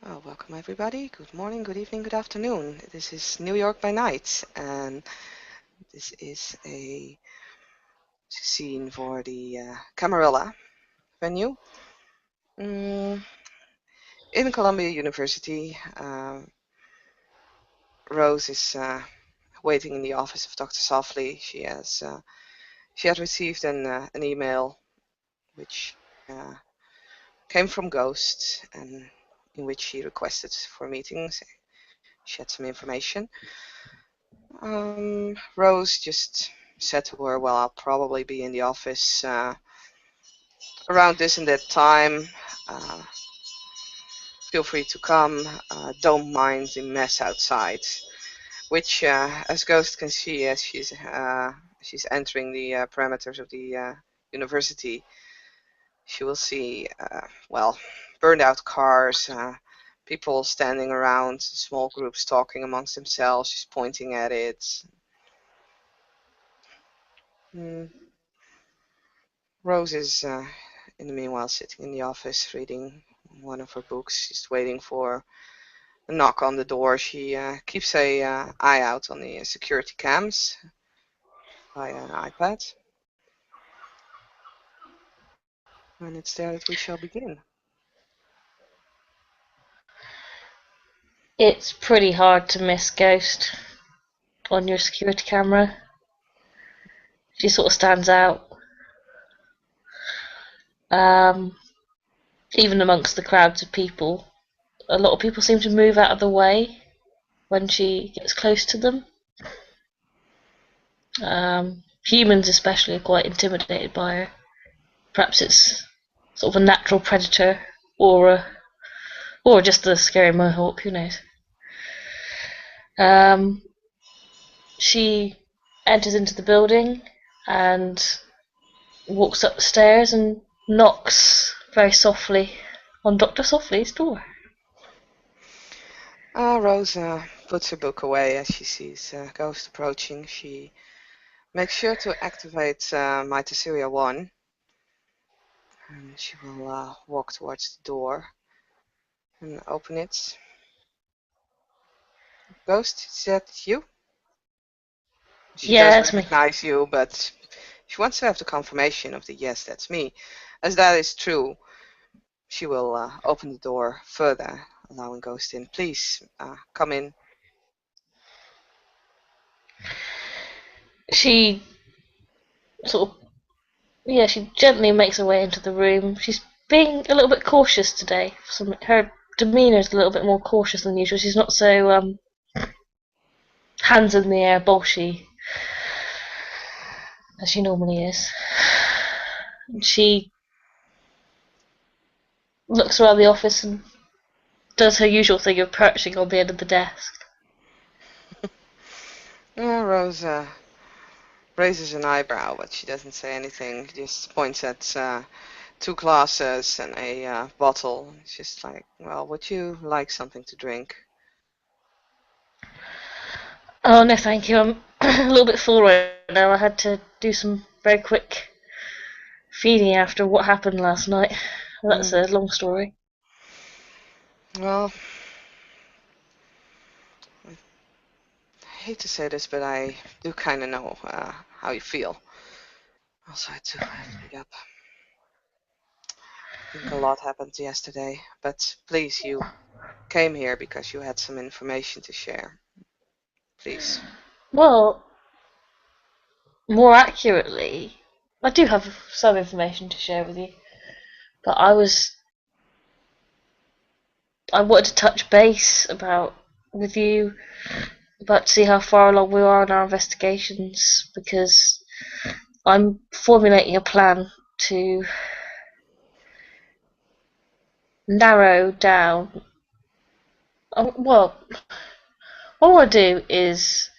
Welcome everybody. Good morning, good evening, good afternoon. This is New York by Night, and this is a scene for the Camarilla venue in Columbia University. Rose is waiting in the office of Dr. Softly. She had received an email which came from Ghost, and in which she requested for meetings. She had some information. Rose just said to her, well, I'll probably be in the office around this and that time. Uh, Feel free to come. Don't mind the mess outside. Which, as Ghost can see as she's entering the parameters of the university, she will see, burned out cars, people standing around, small groups talking amongst themselves. She's pointing at it. Rose is, in the meanwhile, sitting in the office reading one of her books. She's waiting for a knock on the door. She keeps a eye out on the security cams via an iPad. And it's there that we shall begin. It's pretty hard to miss Ghost on your security camera. She sort of stands out. Even amongst the crowds of people. A lot of people seem to move out of the way when she gets close to them. Humans especially are quite intimidated by her. Perhaps it's sort of a natural predator or just a scary mohawk, who knows. She enters into the building and walks up the stairs and knocks very softly on Dr. Softly's door. Rose puts her book away as she sees Ghost approaching. She makes sure to activate Mythoseria 1. And she will walk towards the door and open it. Ghost, is that you? She Yeah, does that's me. recognize you, but she wants to have the confirmation of the yes, that's me. As that is true, she will open the door further, allowing Ghost in. Please, come in. She sort of, she gently makes her way into the room. She's being a little bit cautious today. Her demeanour is a little bit more cautious than usual. She's not so hands in the air, bolshy as she normally is. She looks around the office and does her usual thing of perching on the end of the desk. Rose raises an eyebrow, but she doesn't say anything. Just points at two glasses and a bottle. It's just like, well, would you like something to drink? Oh no, thank you. I'm a little bit full right now. I had to do some very quick feeding after what happened last night. That's a long story. Well, I hate to say this, but I do kind of know how you feel. Also, I had to read up. I think a lot happened yesterday, but please, you came here because you had some information to share. Please. Well, more accurately, I do have some information to share with you, but I wanted to touch base with you about to see how far along we are in our investigations, because I'm formulating a plan to narrow down. Well, what I want to do is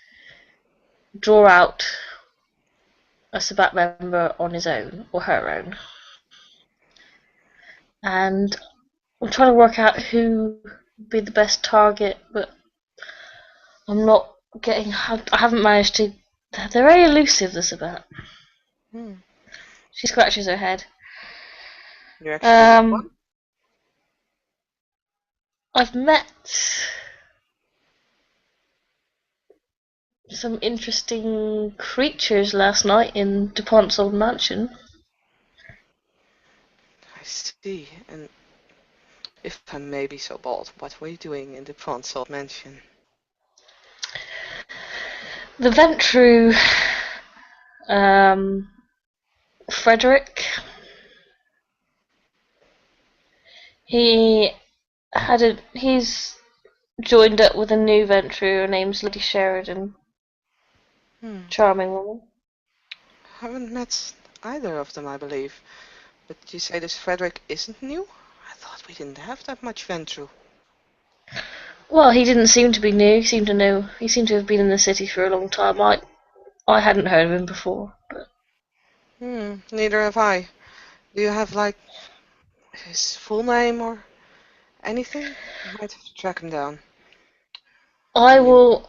draw out a Sabbat member on his own or her own, and I'm trying to work out who would be the best target, but I'm not getting. I haven't managed to. They're very elusive, the Sabbat. She scratches her head. You actually met one? I've met some interesting creatures last night in DuPont's old mansion. I see. And if I may be so bold, what were you doing in the Ponsel mansion? The Ventru, um, Frederick, he he's joined up with a new Ventru named Lady Sheridan. Hmm. Charming woman. Haven't met either of them, I believe. But you say this Frederick isn't new? I thought we didn't have that much Ventru. Well, he didn't seem to be new. He seemed to know. He seemed to have been in the city for a long time. I hadn't heard of him before. But Neither have I. Do you have, like, his full name or anything? I might have to track him down. I I mean, will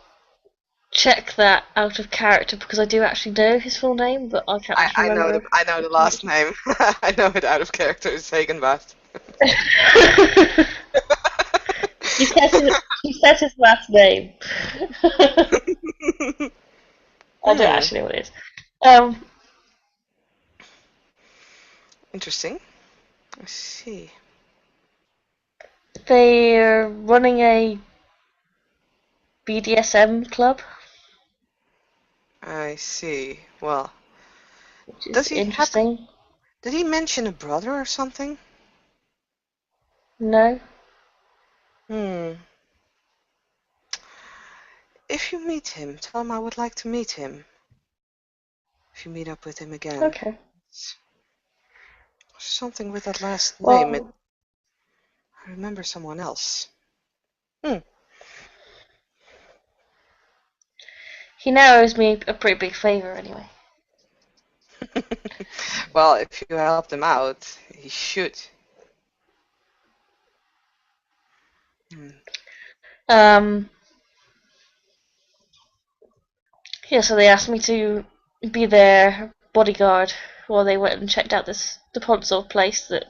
check that out of character because I do actually know his full name, but I can't just remember. I know the last name. I know it out of character. It's Hagenbast. He said his last name. I don't actually know what it is. Interesting. I see. They're running a BDSM club, I see. Well, which is does he happen? interesting. Did he mention a brother or something? No? Hmm. If you meet him, tell him I would like to meet him. If you meet up with him again. Okay. Something with that last name. Well, I remember someone else. Hmm. he now owes me a pretty big favour anyway. Well, if you helped him out, he should. Hmm. Yeah, so they asked me to be their bodyguard while they went and checked out this DuPont place that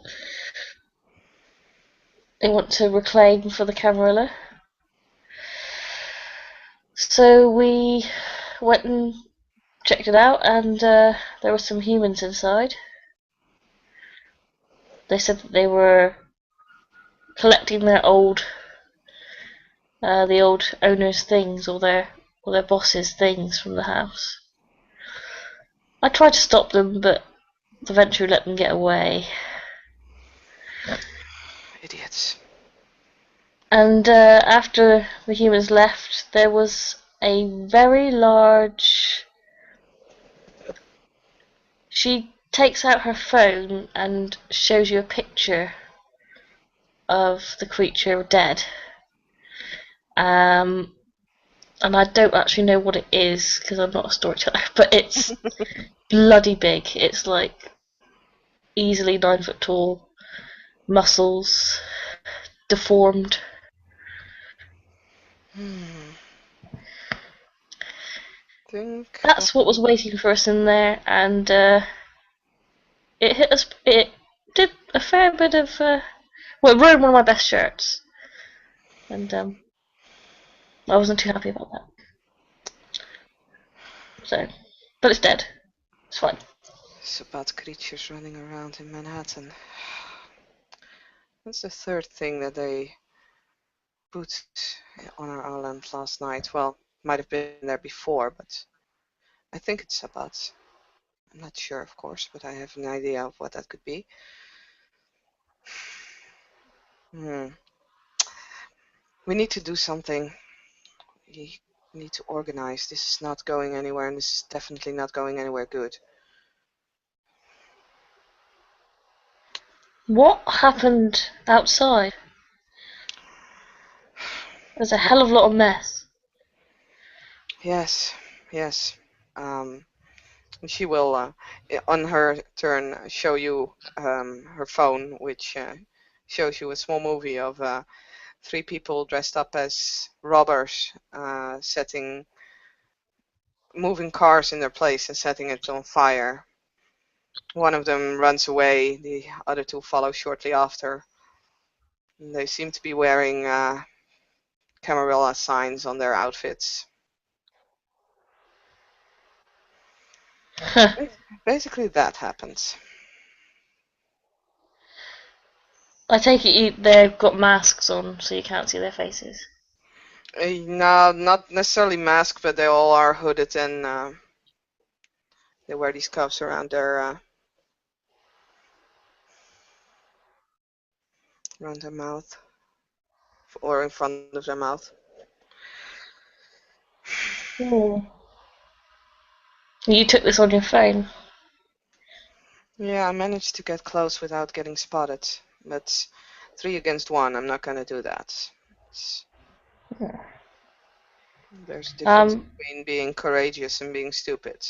they want to reclaim for the Camarilla. So we went and checked it out, and there were some humans inside. They said that they were collecting their the old owner's things, or their boss's things from the house. I tried to stop them, but the Venture let them get away. Idiots. And after the humans left, there was a very large. She takes out her phone and shows you a picture of the creature dead. And I don't actually know what it is because I'm not a storyteller, but it's bloody big. It's like easily 9 foot tall, muscles, deformed. That's what was waiting for us in there, and it hit us. It did a fair bit of. Well, it ruined one of my best shirts, and I wasn't too happy about that. So, but it's dead. It's fine. It's about creatures running around in Manhattan. That's the third thing that they put on our island last night. Well, might have been there before, but I think it's about. I'm not sure, of course, but I have an idea of what that could be. We need to do something. We need to organize. This is not going anywhere, and this is definitely not going anywhere good. What happened outside? There's a hell of a lot of mess. Yes, yes. She will, on her turn, show you her phone, which shows you a small movie of 3 people dressed up as robbers, moving cars in their place and setting it on fire. One of them runs away, the other 2 follow shortly after. They seem to be wearing Camarilla signs on their outfits. Basically, that happens. I take it they've got masks on, so you can't see their faces. No, not necessarily masked, but they all are hooded and they wear these cuffs around their mouth or in front of their mouth. You took this on your phone? Yeah, I managed to get close without getting spotted, but 3 against 1, I'm not gonna do that. There's a difference between being courageous and being stupid.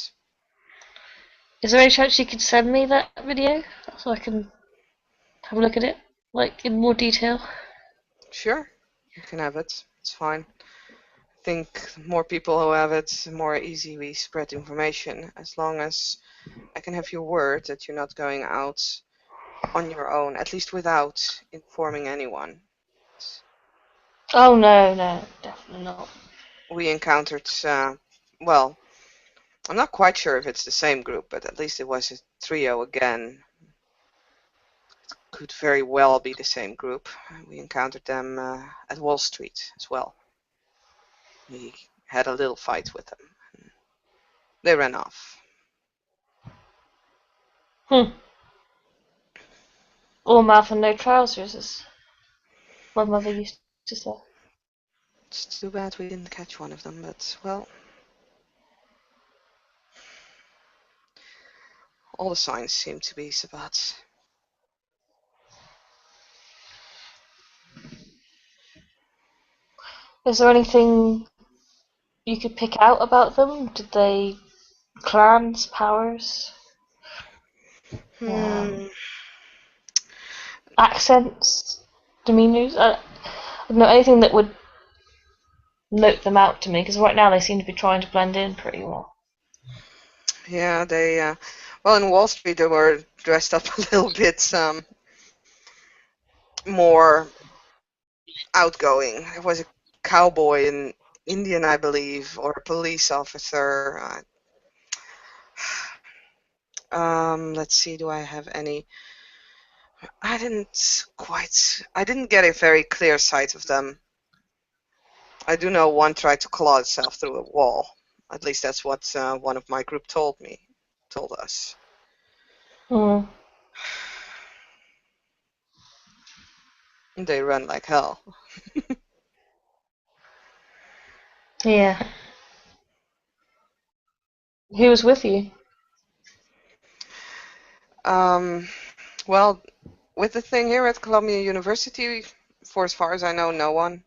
Is there any chance you could send me that video so I can have a look at it, like in more detail? Sure, you can have it. It's fine. I think the more people who have it, the more easy we spread information. As long as I can have your word that you're not going out on your own, at least without informing anyone. Oh no, definitely not. We encountered, well, I'm not quite sure if it's the same group, but at least it was a trio again. It could very well be the same group. We encountered them at Wall Street as well. We had a little fight with them. They ran off. All mouth and no trousers, as my mother used to say. It's too bad we didn't catch one of them, but, well, all the signs seem to be Sabbats. Is there anything you could pick out about them? Did they clans, powers, accents, demeanors? I don't know, anything that would note them out to me, because right now they seem to be trying to blend in pretty well. Yeah, they, well, in Wall Street they were dressed up a little bit more outgoing. There was a cowboy, an Indian, I believe, or a police officer. Let's see, do I have any? I didn't get a very clear sight of them. I do know one tried to claw itself through a wall. At least that's what one of my group told us. They run like hell. Yeah. Who was with you? Well, with the thing here at Columbia University, for as far as I know, no one.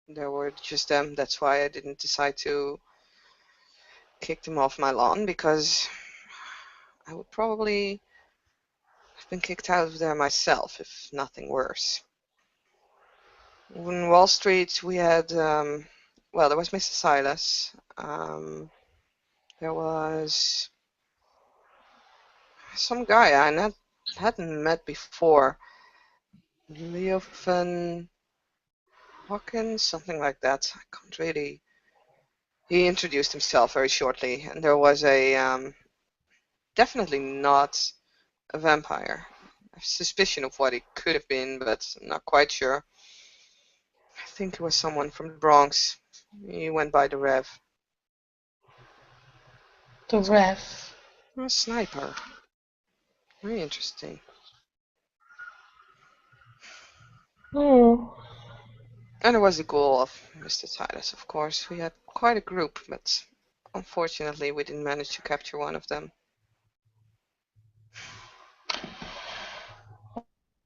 There were just them. That's why I didn't decide to kick them off my lawn, because I would probably have been kicked out of there myself, if nothing worse. On Wall Street, we had, well, there was Mr. Silas. There was some guy I hadn't met before. Leo Van Hawkins, something like that. I can't really. He introduced himself very shortly, and there was a definitely not a vampire. I have suspicion of what he could have been, but I'm not quite sure. I think it was someone from the Bronx. He went by the Rev. The Rev. A sniper. Very interesting. And there was the goal of Mr. Titus, of course. We had quite a group, but unfortunately we didn't manage to capture one of them.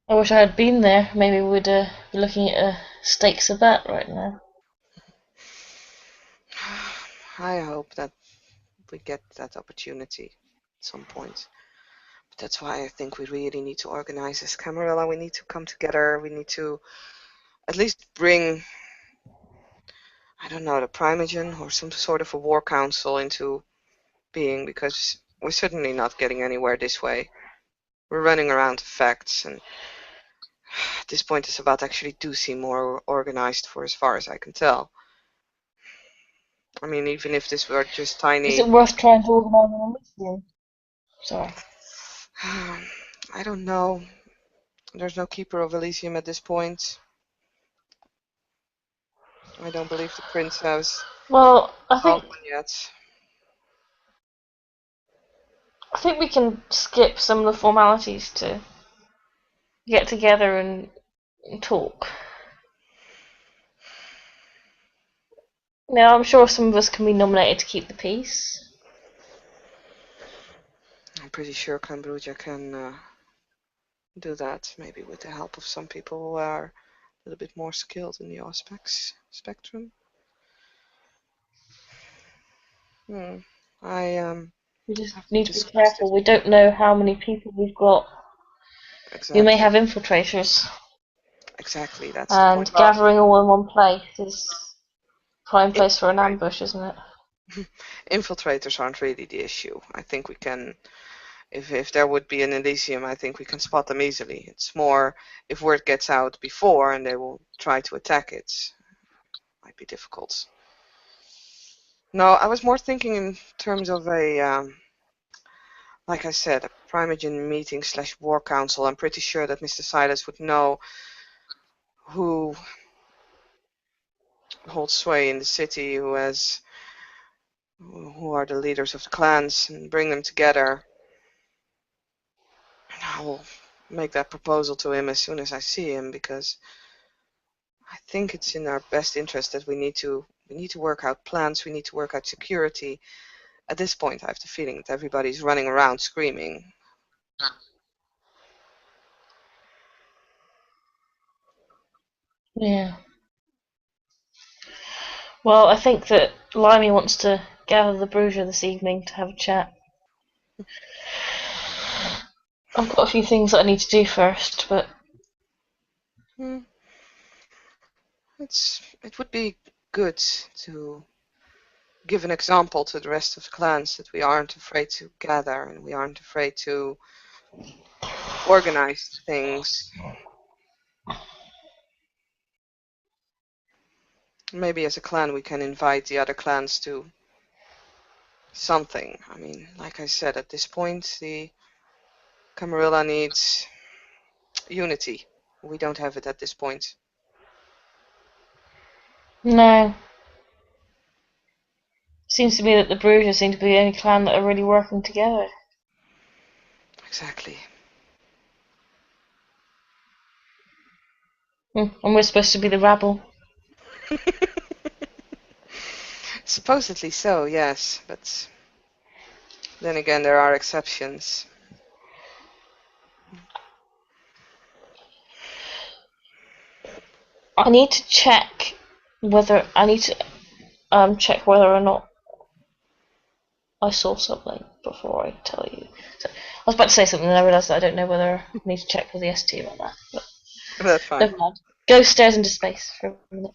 I wish I had been there. Maybe we'd be looking at a steak Sabbat right now. I hope that we get that opportunity at some point. But that's why I think we really need to organize this Camarilla. We need to come together. We need to at least bring, I don't know, the Primogen or some sort of a war council into being, because we're certainly not getting anywhere this way. We're running around the facts, and this point is about actually do seem more organized for as far as I can tell. I mean, even if this were just tiny... Is it worth trying to organise an Elysium? Sorry. I don't know. There's no keeper of Elysium at this point. I don't believe the prince has Well, I found think one yet. we can skip some of the formalities to get together and talk. Now, I'm sure some of us can be nominated to keep the peace. I'm pretty sure Cambruja can do that, maybe with the help of some people who are a little bit more skilled in the Auspex spectrum. We just need to be careful. We don't know how many people we've got. Exactly. We may have infiltrators. Exactly, that's the point. And gathering all in one place is prime place for an ambush, isn't it? Infiltrators aren't really the issue. I think we can, if there would be an Elysium, I think we can spot them easily. It's more if word gets out before and they will try to attack it. Might be difficult. No, I was more thinking in terms of a, like I said, a Primogen meeting / war council. I'm pretty sure that Mr. Silas would know who holds sway in the city, who are the leaders of the clans, and bring them together. And I will make that proposal to him as soon as I see him, because I think it's in our best interest that we need to work out plans, we need to work out security. At this point, I have the feeling that everybody's running around screaming. Yeah. Well, I think that Limey wants to gather the Bruja this evening to have a chat. I've got a few things that I need to do first, but... It would be good to give an example to the rest of the clans that we aren't afraid to gather and we aren't afraid to organize things. Maybe as a clan we can invite the other clans to something. I mean, like I said, at this point the Camarilla needs unity. We don't have it at this point. No. Seems to me that the Bruja seem to be the only clan that are really working together. Exactly. And we're supposed to be the rabble. Supposedly so, yes, but then again there are exceptions. I need to check whether check whether or not I saw something before I tell you. So, I was about to say something and I realised that I don't know whether I need to check with the ST about that. But that's fine. Never mind. Go stairs into space for a minute.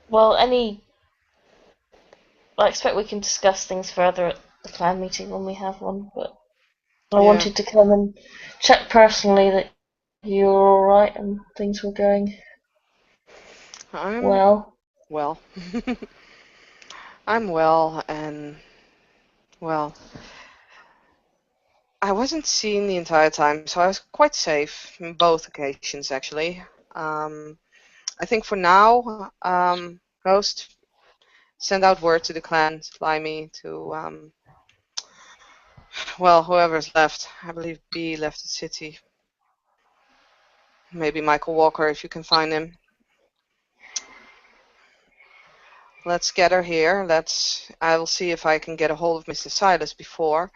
Well, I expect we can discuss things further at the clan meeting when we have one, but I wanted to come and check personally that you're alright and things were going well. Well. I'm well, and, well, I wasn't seen the entire time, so I was quite safe on both occasions, actually. I think for now, Ghost, send out word to the clan, Slimy, to, well, whoever's left. I believe B left the city. Maybe Michael Walker, if you can find him. Let's get her here. I will see if I can get a hold of Mr. Silas before.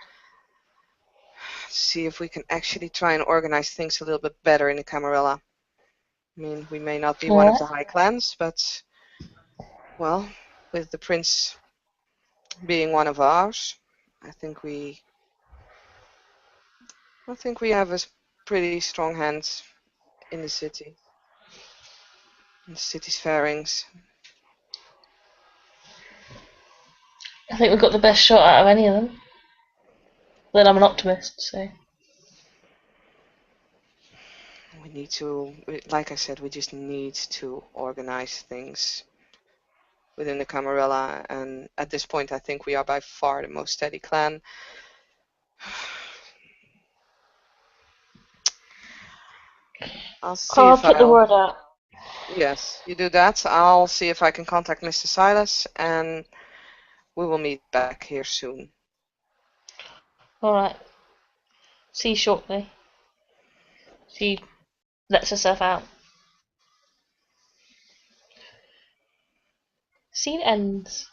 See if we can actually try and organize things a little bit better in the Camarilla. I mean, we may not be one of the high clans, but, well, with the prince being one of ours, I think we have a pretty strong hand in the city, in the city's fairings. I think we've got the best shot out of any of them. Then I'm an optimist, so. We need to, like I said, we just need to organize things within the Camarilla, and at this point I think we are by far the most steady clan. I'll see I'll if put the word out. Yes, you do that. I'll see if I can contact Mr. Silas, and we will meet back here soon. Alright. See you shortly. She lets herself out. Scene ends.